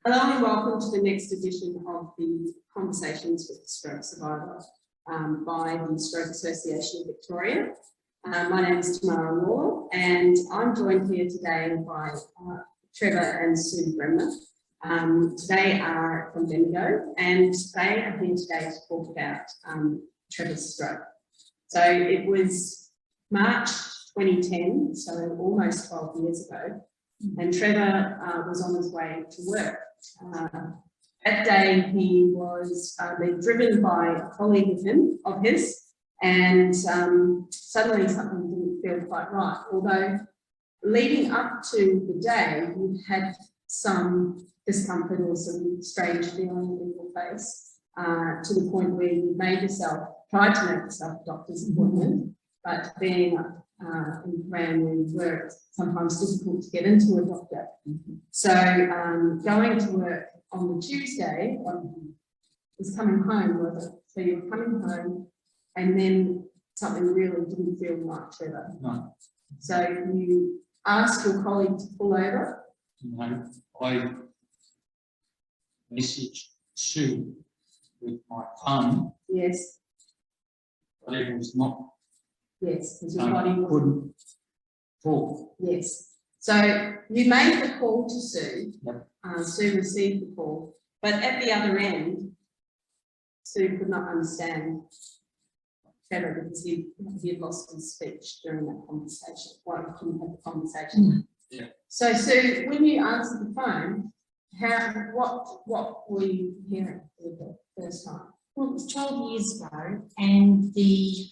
Hello and welcome to the next edition of the Conversations with the Stroke Survivor by the Stroke Association of Victoria. My name is Tamara Lalor and I'm joined here today by Trevor and Sue Bremner. Today are from Bendigo and they are here today to talk about Trevor's stroke. So it was March 2010, so almost 12 years ago, and Trevor was on his way to work. That day he was being driven by a colleague of his, and suddenly something didn't feel quite right. Although leading up to the day, you had some discomfort or some strange feeling in your face, to the point where you tried to make yourself a doctor's appointment, but being in Korean where you were, it's sometimes difficult to get into a doctor. So going to work on the Tuesday was coming home, was it? So you were coming home and then something really didn't feel right, Trevor. No. So you asked your colleague to pull over? No, I messaged Sue with my phone. Yes. But it was not. Yes, because your body couldn't talk. Yes. So you made the call to Sue. Yep. Sue received the call, but at the other end, Sue could not understand Trevor because he had lost his speech during that conversation. Well, he couldn't have the conversation. Yeah. So Sue, when you answered the phone, what were you hearing for the first time? Well, it was 12 years ago, and the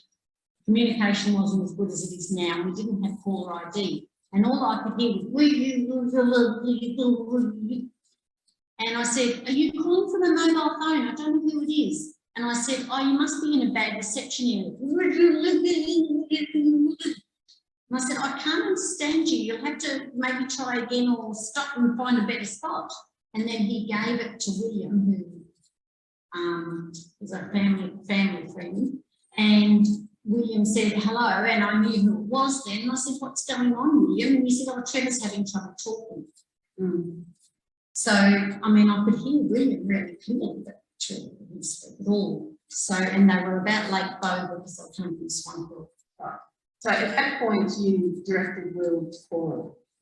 communication wasn't as good as it is now. We didn't have caller ID, and all I could hear was, and I said, "Are you calling from a mobile phone? I don't know who it is." And I said, "Oh, you must be in a bad reception area." And I said, "I can't understand you. You'll have to maybe try again or stop and find a better spot." And then he gave it to William, who was a family friend, and William said hello, and I knew who it was then. And I said, "What's going on, William?" And he said, "Oh, Trevor's having trouble talking." So, I mean, I could hear William really clearly, but Trevor didn't speak at all. So, and they were about Lake Bow because they came from Swan Hill. Right. So at that point, you directed Will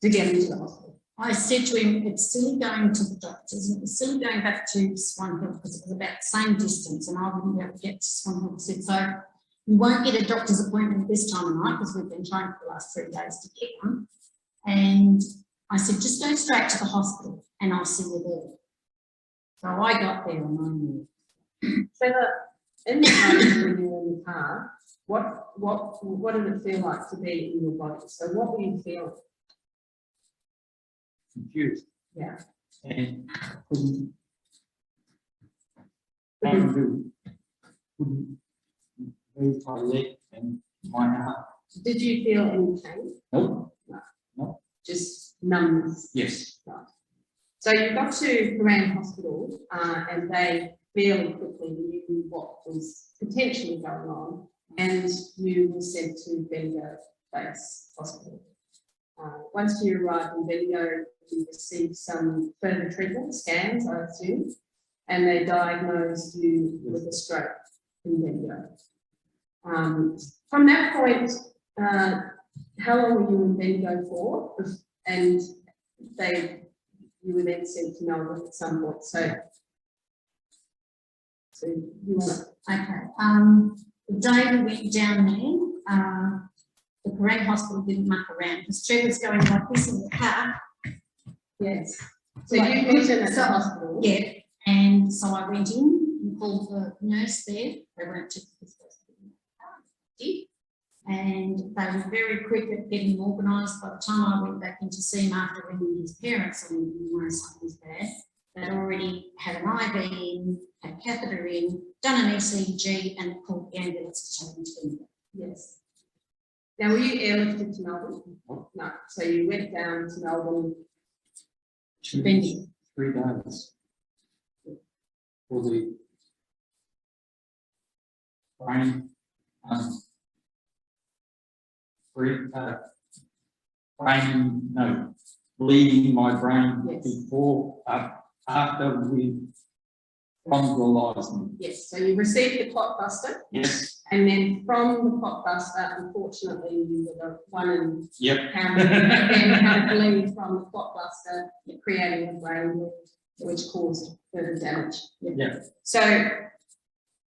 to get into the hospital. I said to him, "It's silly going to the doctors, and it's silly going back to Swan Hill because it was about the same distance, and I wouldn't be able to get to Swan Hill." I said, "So you won't get a doctor's appointment this time of night because we've been trying for the last 3 days to get one." And I said, "Just go straight to the hospital and I'll see you there." So I got there and I knew. Trevor, in the moment when you were in the car, what did it feel like to be in your body? So what were you feeling? Confused. Yeah. And couldn't move my leg and my arm. Did you feel any pain? Nope. No. Just numbness? Yes. Right. So you got to Korean Hospital and they fairly quickly knew what was potentially going on, and you were sent to Bendigo Hospital. Once you arrived in Bendigo, you received some further treatment, scans, I assume, and they diagnosed you with a stroke in Bendigo. From that point, how long were you in Bendigo for? And you were then sent to Melbourne at some point. So you want Okay. The day we went down there, the Korean hospital didn't muck around because Trevor was going like this in the car. yes. So you went in at the hospital. Yeah. And so I went in and called the nurse there. They weren't too did. And they were very quick at getting organised. By the time I went back in to see him after ringing his parents and knowing something was bad, they'd already had an IV in, had a catheter in, done an ECG, and called the ambulance to take him to Bendigo. Yes. Now, were you airlifted to Melbourne? No. So you went down to Melbourne. 3 days for the brain bleeding my brain Yes. before after we thrombolyzed them. Yes, so you received the clot buster, Yes. and then from the clot buster, unfortunately, you were the one in Yep. pound, and then had a bleed from the clot buster, creating a brain bleed, which caused further damage. Yep. So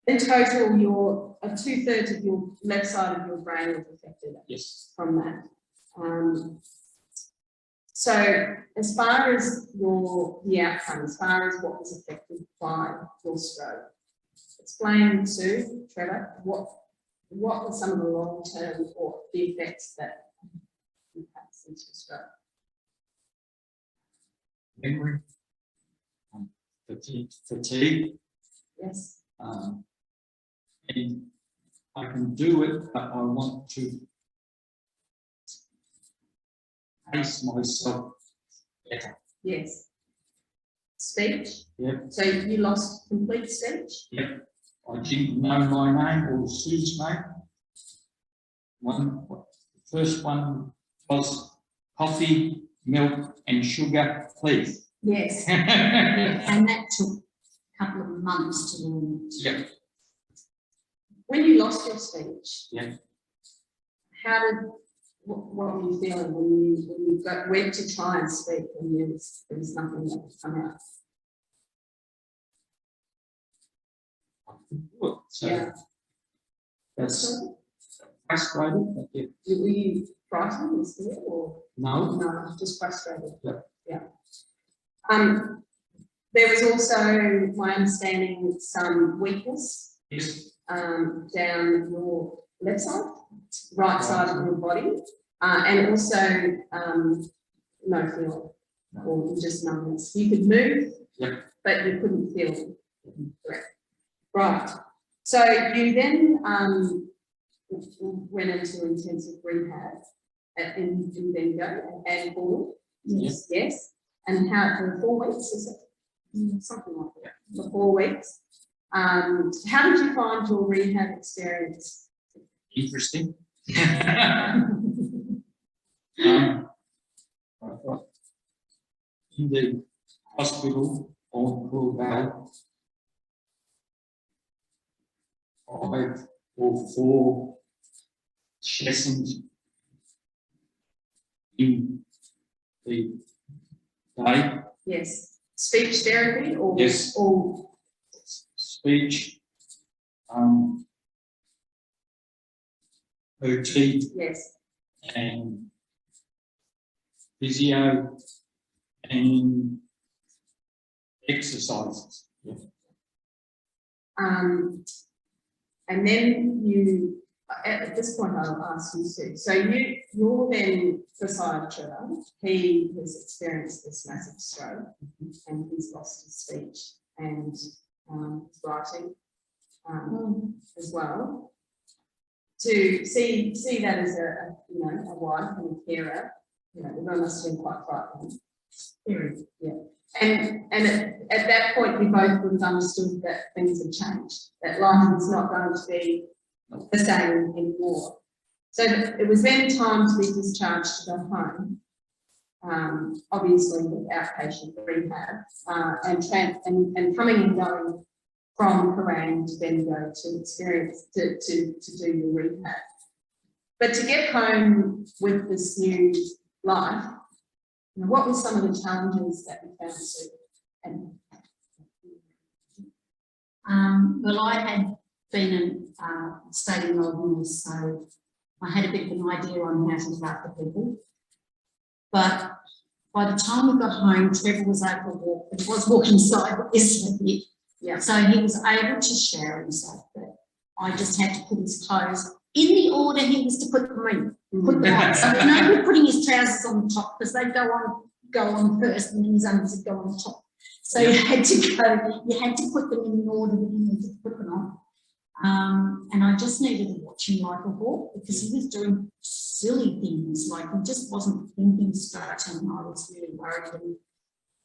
in total, your 2/3 of your left side of your brain was affected Yes. from that. So as far as the outcome, as far as what was affected by your stroke, explain, Sue, Trevor, what were some of the long-term or the effects that you had since your stroke? Memory, fatigue, Yes. and I can do it, but I want to pace myself better. Yes. Speech. Yep. So you lost complete speech. Yep. I didn't know my name or Sue's name. The first one was coffee, milk, and sugar, please. Yes. And that took a couple of months to learn. Yep. When you lost your speech, Yeah. what were you feeling when you went to try and speak and there was nothing that could come out? So Yeah. that's frustrated. But yeah. Were you frightened or scared or No. no, just frustrated? Yeah. Yeah. There was also, my understanding, some weakness Yes. down your left side, right side of your body, and also no feeling or just numbness. You could move, Yep. but you couldn't feel. Correct. Right. So you then went into intensive rehab in Bendigo and for Yes. yes, and how for 4 weeks is it? Something like that. For 4 weeks. How did you find your rehab experience? Interesting. In the hospital on Cool Valley, 5 or 4 sessions in the day. Yes. Speech therapy or Yes. or Speech, OT, yes. and physio, and exercises. Yeah. And then you, at this point, I'll ask you, Sue. So you're then beside Trevor. He has experienced this massive stroke, and he's lost his speech and his writing as well. To see that as a wife and a carer, it must have been quite frightening. Yeah. And at that point, we both would have understood that things had changed, that life was not going to be the same anymore. So it was then time to be discharged to go home, obviously with outpatient rehab, and coming and going from Kerang to Bendigo to experience, to do your rehab. But to get home with this new life, what were some of the challenges that you found, Sue? Well, I had been in state in Melbourne, so I had a bit of an idea on how to look after people. But by the time we got home, Trevor was able to walk, but he was walking sideways a bit. Yeah. So he was able to shower himself, but I just had to put his clothes in the order he was to put them in. Put them on. So we're putting his trousers on the top because they go on first, and then his unders would go on top. So you had to put them in the order that you needed to put them on. And I just needed to watch him like a hawk because he was doing silly things, like he just wasn't thinking straight, and I was really worried. And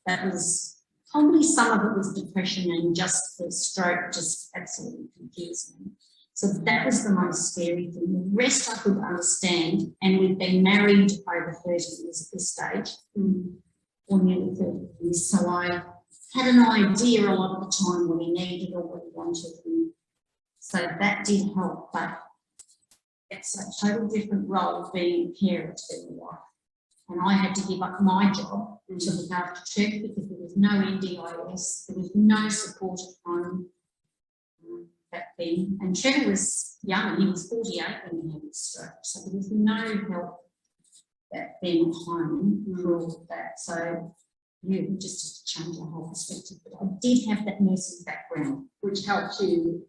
that was probably some of it was depression, and just the stroke just absolutely confused me. So that was the most scary thing. The rest I could understand, and we'd been married over 30 years at this stage, or nearly 30 years. So I had an idea a lot of the time what he needed or what he wanted. And so that did help, but it's a total different role of being a parent to being a wife. And I had to give up my job to look after Trevor because there was no NDIS, there was no support at home back then. And Trevor was young, he was 48 when he had his stroke, so there was no help back then at home for all of that. So yeah, we just had to change our whole perspective. But I did have that nursing background, which helped you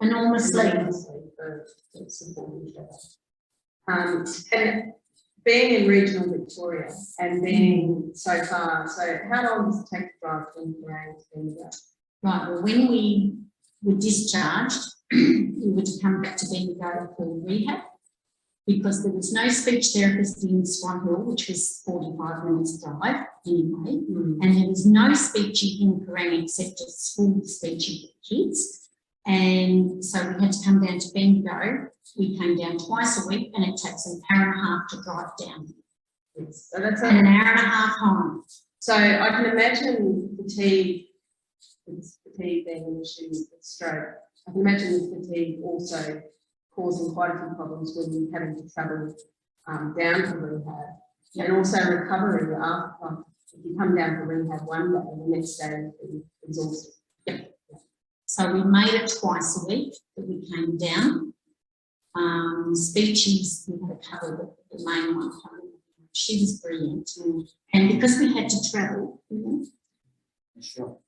enormously. for supporting each other. And being in regional Victoria and being so far, so how long does it take to drive from Rank to Bendigo? Right, well, when we were discharged, we were to come back to Bendigo for rehab because there was no speech therapist in Swan Hill, which was 45 minutes drive anyway, and there was no speech in Kerang except a school speech with kids. And so we had to come down to Bendigo. We came down twice a week, and it takes an hour and a half to drive down. Yes. So that's and an hour and a half home. So I can imagine fatigue being an issue with stroke. I can imagine fatigue also causing quite a few problems when you're having to travel down to rehab, and also recovery after. If you come down to rehab one day and the next day you're exhausted. So we made it twice a week that we came down. Speeches, we had to cover the main one. She was brilliant. And because we had to travel, Michelle,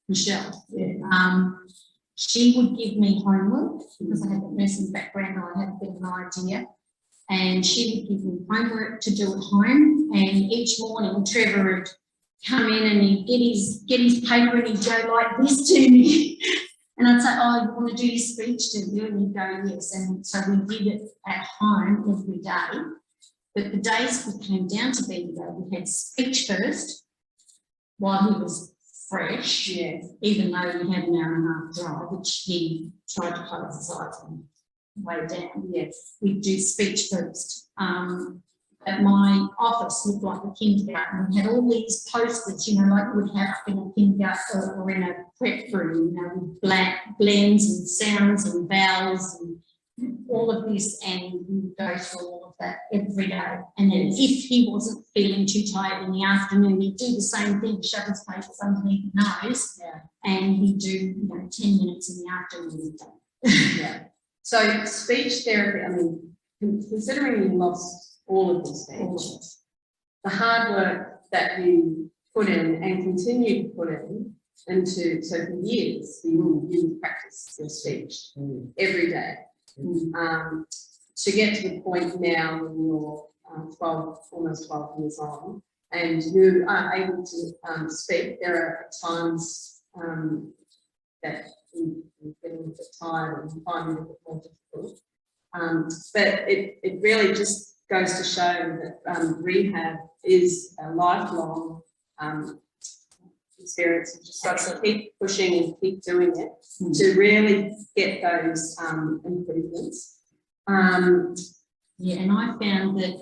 she would give me homework because I had that nursing background, I had a bit of an idea. And she would give me homework to do at home. And each morning, Trevor would come in and he'd get his paper and he'd go like this to me. And I'd say, oh, you want to do your speech, do you? And he'd go, yes. And so we did it at home every day. But the days we came down to Bendigo, we had speech first while he was fresh, even though we had an hour and a half drive, which he tried to close his eyes on the way down. Yes, we'd do speech first. At my office looked like a kindergarten. We had all these posters, you know, like you would have up in a kindergarten or in a prep room, you know, with blends and sounds and vowels and all of this, and we would go through all of that every day. And then if he wasn't feeling too tired in the afternoon, he'd do the same thing, shove his papers underneath the nose, and he'd do, you know, 10 minutes in the afternoon. So speech therapy, I mean, considering you lost all of these things, the hard work that you put in and continue to put in into, so for years, you practice your speech every day. To get to the point now when you're 12, almost 12 years on, and you are able to speak, there are times that you get a little bit tired and find it a bit more difficult. But it really just goes to show that rehab is a lifelong experience. You've just got to keep pushing and keep doing it to really get those improvements. And I found that,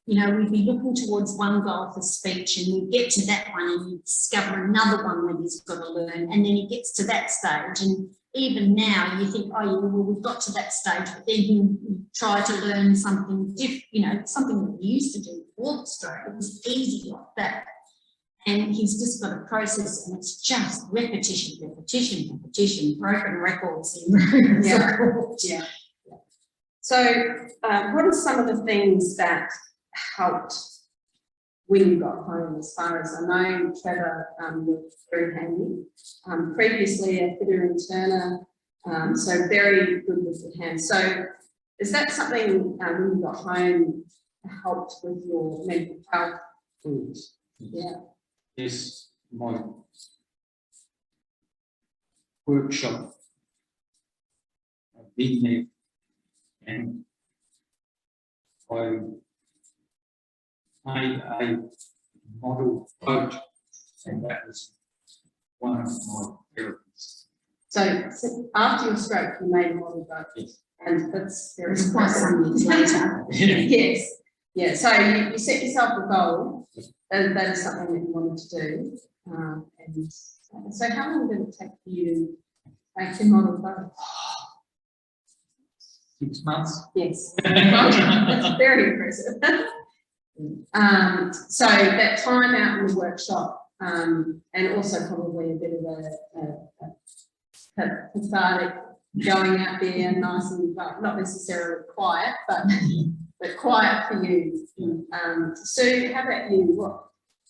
you know, we'd be looking towards one goal for speech and we get to that one and you discover another one that he's got to learn, and then he gets to that stage, and even now you think, oh yeah, well, we've got to that stage, but then you try to learn something different, you know, something that we used to do before the stroke. It was easy like that. And he's just got a process, and it's just repetition, broken records. So what are some of the things that helped when you got home? As far as I know, Trevor was very handy. Previously a fitter and turner, so very good with the hands. So is that something when you got home helped with your mental health? Yes, my workshop, I've been there, and I made a model boat, and that was one of my therapies. So after your stroke, you made a model boat, and that's very quite some years later. So you set yourself a goal, and that is something that you wanted to do. And so how long did it take you to make your model boat? 6 months. Yes, that's very impressive. So that time out in the workshop, and also probably a bit of a cathartic going out there, nice and not necessarily quiet, but quiet for you. Sue, how about you?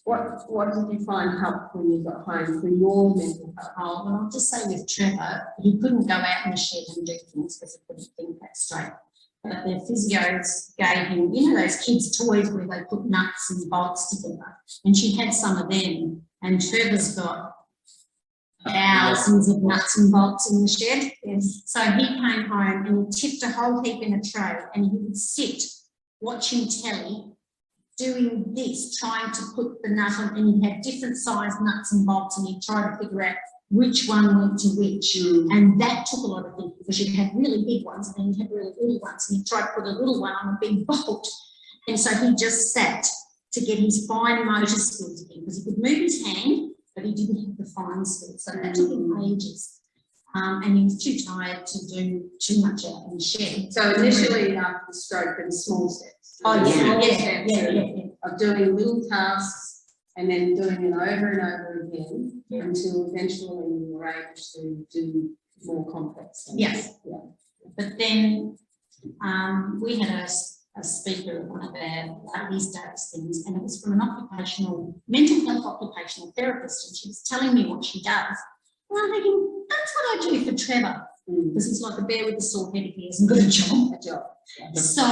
What did you find helpful when you got home for your mental health? Oh, well, I'll just say with Trevor, he couldn't go out in the shed and do things because he couldn't think that straight. But the physios gave him, you know, those kids' toys where they put nuts and bolts together, and she had some of them. And Trevor's got thousands of nuts and bolts in the shed. Yes. So he came home and he tipped a whole heap in a tray, and he would sit watching telly, doing this, trying to put the nut on, and he had different sized nuts and bolts, and he'd try to figure out which one went to which. And that took a lot of thinking, because you had really big ones and then you had really little ones, and he tried to put a little one on a big bolt. And so he just sat to get his fine motor skills again, because he could move his hand, but he didn't have the fine skills. So that took him ages. And he was too tired to do too much out in the shed. So initially after the stroke, there were small steps. Oh, yeah, Small yeah, steps yeah. of doing little tasks and then doing it over and over again until eventually you were able to do more complex things. Yes. Yeah. But then we had a speaker at one of our these days things, and it was from an mental health occupational therapist, and she was telling me what she does. And I'm thinking, that's what I do for Trevor, because he's like a bear with a sore head if he hasn't got a job. Yeah. So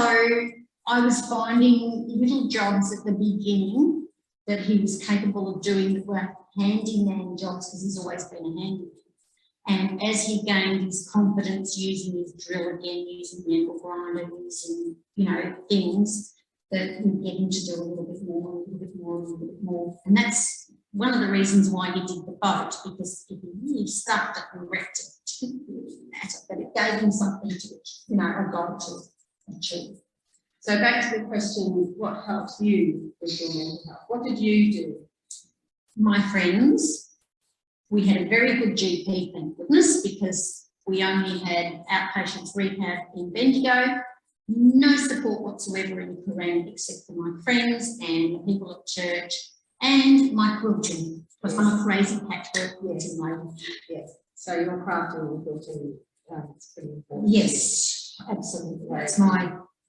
I was finding little jobs at the beginning that he was capable of doing that were handyman jobs, because he's always been a handyman. And as he gained his confidence using his drill again, using the angle grinder, using, you know, things that would get him to do a little bit more, a little bit more, a little bit more. And that's one of the reasons why he did the boat, because if he really stuffed it and wrecked it, it didn't really matter, but it gave him something to, you know, a goal to achieve. So back to the question, what helps you with your mental health? What did you do? My friends, we had a very good GP, thank goodness, because we only had outpatients rehab in Bendigo, no support whatsoever in Quran except for my friends and the people at church and my quilting, because I'm a crazy patchwork quilting lady. Yes. So your crafting and quilting is pretty important. Yes, absolutely.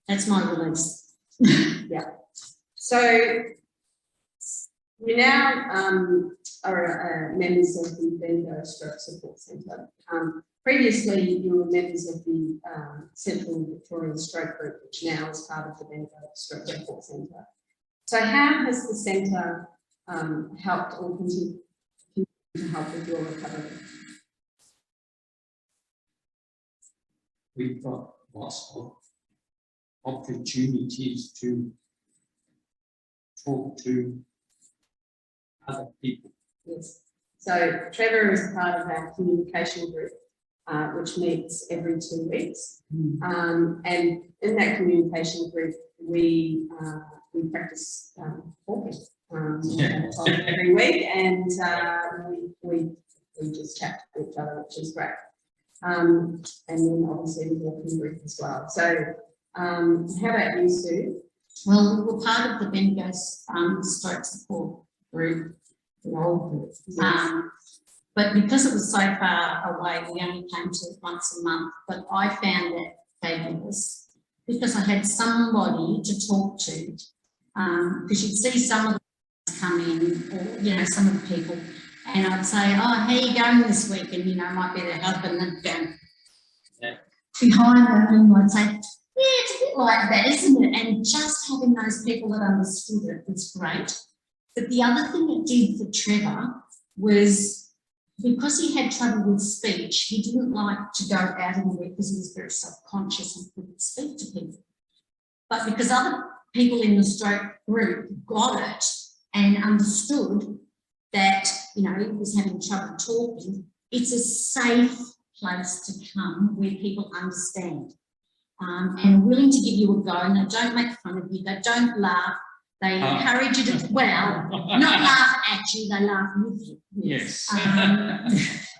That's my release. Yeah. So we now are members of the Bendigo Stroke Support Centre. Previously, you were members of the Central Victorian Stroke Group, which now is part of the Bendigo Stroke Support Centre. So how has the centre helped or continue to help with your recovery? We've got lots of opportunities to talk to other people. Yes. So Trevor is part of our communication group, which meets every 2 weeks. And in that communication group, we practice talking every week, and we just chat to each other, which is great. And then obviously the walking group as well. So how about you, Sue? Well, we were part of the Bendigo Stroke Support Group, the old group. Yes. But because it was so far away, we only came to it once a month. But I found that fabulous because I had somebody to talk to. Because you'd see some of them come in, or, you know, some of the people, and I'd say, oh, how are you going this week? And, you know, it might be their husband and behind them, and I'd say, yeah, it's a bit like that, isn't it? And just having those people that understood it was great. But the other thing it did for Trevor was, because he had trouble with speech, he didn't like to go out in the week because he was very self-conscious and couldn't speak to people. But because other people in the stroke group got it and understood that, you know, he was having trouble talking, it's a safe place to come where people understand and are willing to give you a go, and they don't make fun of you, they don't laugh, they encourage you to, well, not laugh at you, they laugh with you. Yes.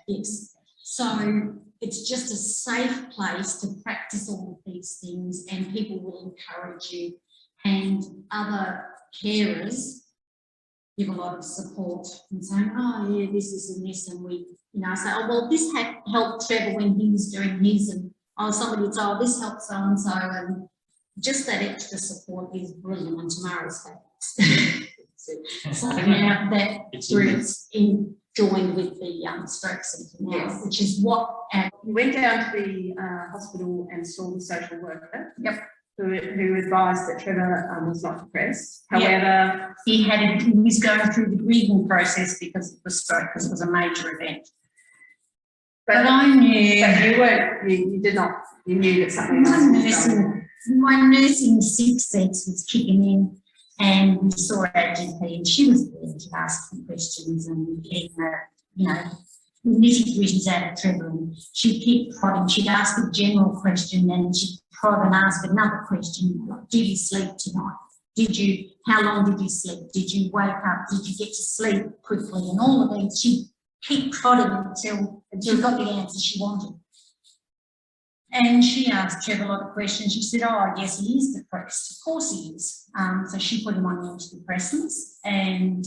Yes. So it's just a safe place to practice all of these things, and people will encourage you, and other carers give a lot of support and saying, oh yeah, this is and this, and we, you know, say, oh well, this helped Trevor when he was doing his, and oh somebody would say, oh this helped so and so, and just that extra support is brilliant, and Tamara's fabulous. So now that group's joined with the stroke centre now, Yes. which is what We went down to the hospital and saw the social worker. Yep. Who advised that Trevor was not depressed. Yep. However, he was going through the grieving process because of the stroke, because it was a major event. But I knew. But you weren't. You did not. You knew that something else was going on. My nursing sixth sense was kicking in, and we saw our GP, and she was there to ask the questions and getting the, you know, the nitty-gritties out of Trevor. And she'd keep prodding. She'd ask a general question, and she'd prod and ask another question, like, did you sleep tonight? How long did you sleep? Did you wake up? Did you get to sleep quickly? And all of these, she'd keep prodding until she got the answer she wanted. And she asked Trevor a lot of questions. She said, oh, yes, he is depressed. Of course he is. So she put him on antidepressants, and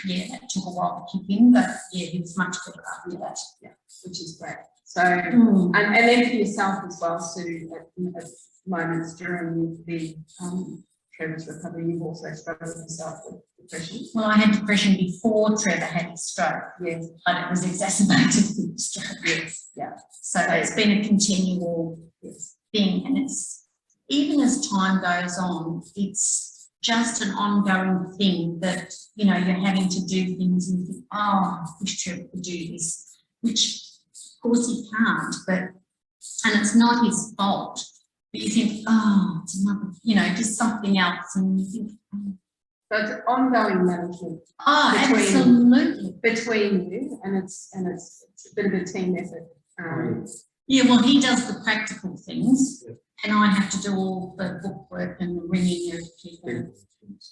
yeah, that took a while to kick in, but yeah, he was much better after that. Yeah, which is great. So, and then for yourself as well, Sue, at moments during the Trevor's recovery, you've also struggled with yourself with depression. Well, I had depression before Trevor had his stroke. Yes. But it was exacerbated with the stroke. Yes. Yeah. So it's been a continual thing, and it's, even as time goes on, it's just an ongoing thing that, you know, you're having to do things and you think, oh, I wish Trevor could do this, which of course he can't, but, and it's not his fault, but you think, oh, it's another, you know, just something else, and you think, oh. So it's ongoing management. Oh, absolutely. Between you, and it's a bit of a team effort. Yeah, well, he does the practical things, and I have to do all the bookwork and the ringing of people.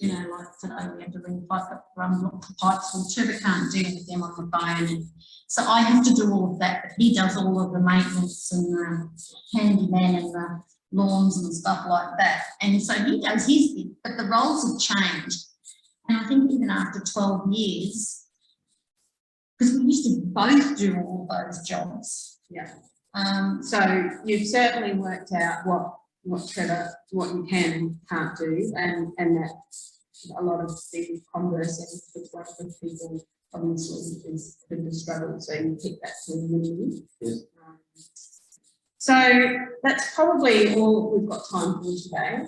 You know, like today we had to ring pipes, and Trevor can't deal with them on the phone, and so I have to do all of that. But he does all of the maintenance and the handyman and the lawns and stuff like that, and so he does his bit. But the roles have changed, and I think even after 12 years, because we used to both do all those jobs. Yeah. So you've certainly worked out what Trevor, what you can and can't do, and that a lot of the conversing with people obviously is a bit of a struggle. So you pick that to a minimum. Yes. So that's probably all we've got time for today.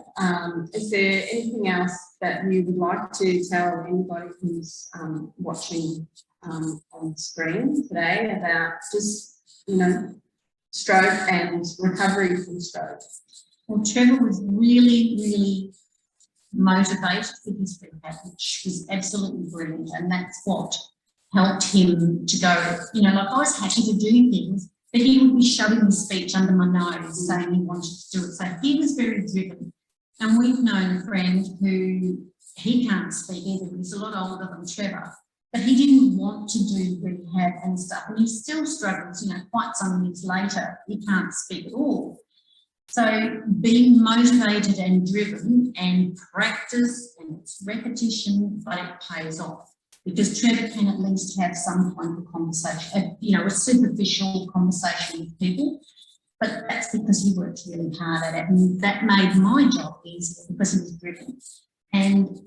Is there anything else that you would like to tell anybody who's watching on screen today about just, you know, stroke and recovery from stroke? Well, Trevor was really, really motivated with his rehab, which was absolutely brilliant, and that's what helped him to go, you know, like I was happy to do things, but he would be shoving his speech under my nose saying he wanted to do it. So he was very driven. And we've known a friend who, he can't speak either, but he's a lot older than Trevor, but he didn't want to do rehab and stuff, and he still struggles, you know, quite some years later, he can't speak at all. So being motivated and driven and practice, and it's repetition, but it pays off. Because Trevor can at least have some kind of conversation, you know, a superficial conversation with people, but that's because he worked really hard at it, and that made my job easier because he was driven. And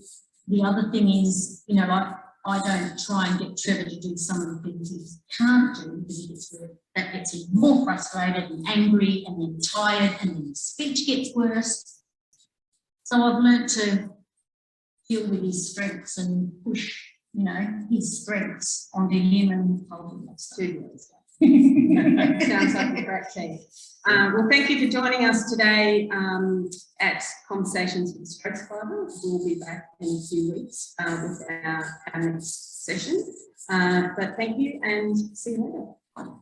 the other thing is, you know, like I don't try and get Trevor to do some of the things he can't do, because he gets that gets him more frustrated and angry and then tired, and then his speech gets worse. So I've learnt to deal with his strengths and push, you know, his strengths onto him and hold him that stuff. Sounds like a great team. Well, thank you for joining us today at Conversations with Stroke Survivor. We'll be back in a few weeks with our next session. But thank you, and see you later. Bye.